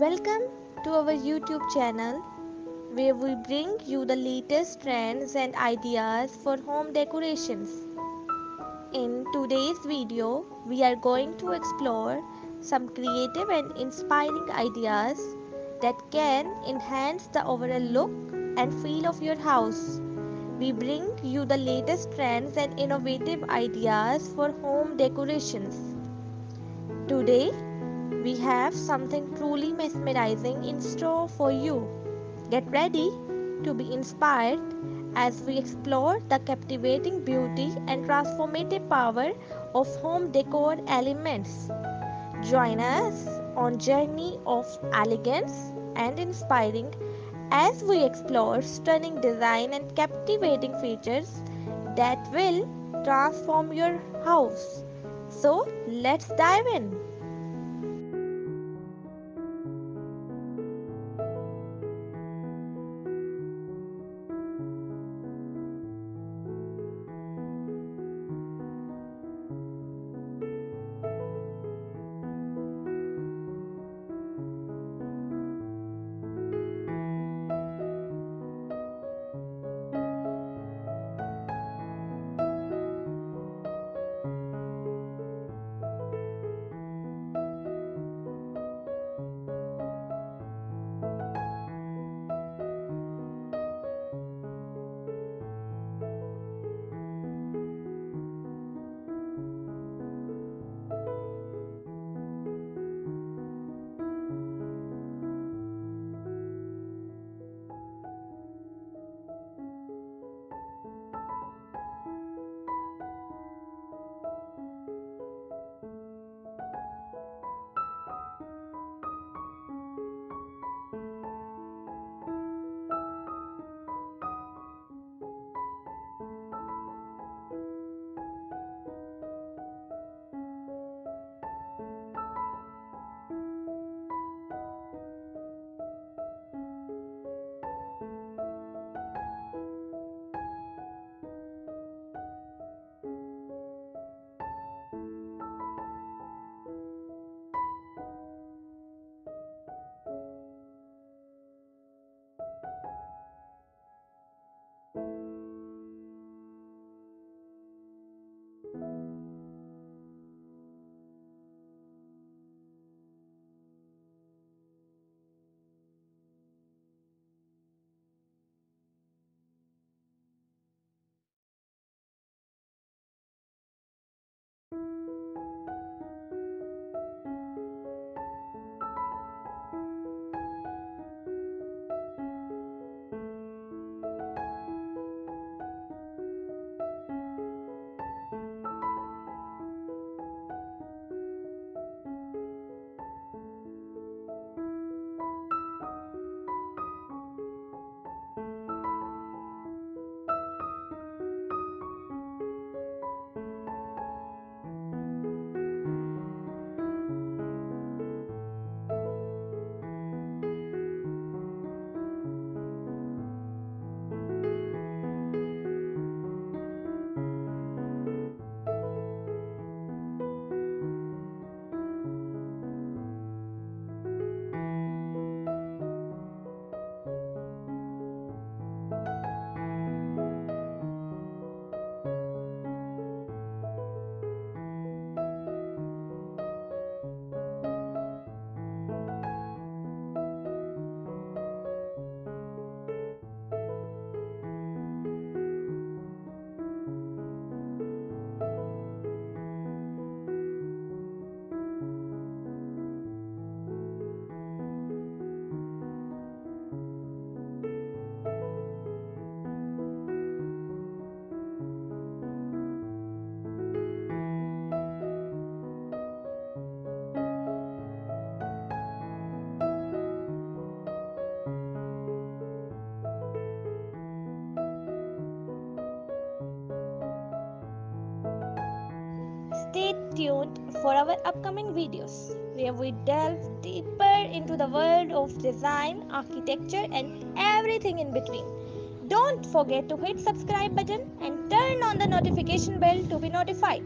Welcome to our YouTube channel where we bring you the latest trends and ideas for home decorations. In today's video, we are going to explore some creative and inspiring ideas that can enhance the overall look and feel of your house. We bring you the latest trends and innovative ideas for home decorations. Today, we have something truly mesmerizing in store for you. Get ready to be inspired as we explore the captivating beauty and transformative power of home decor elements. Join us on journey of elegance and inspiring as we explore stunning design and captivating features that will transform your house. So, let's dive in. Stay tuned for our upcoming videos where we delve deeper into the world of design, architecture, and everything in between. Don't forget to hit subscribe button and turn on the notification bell to be notified.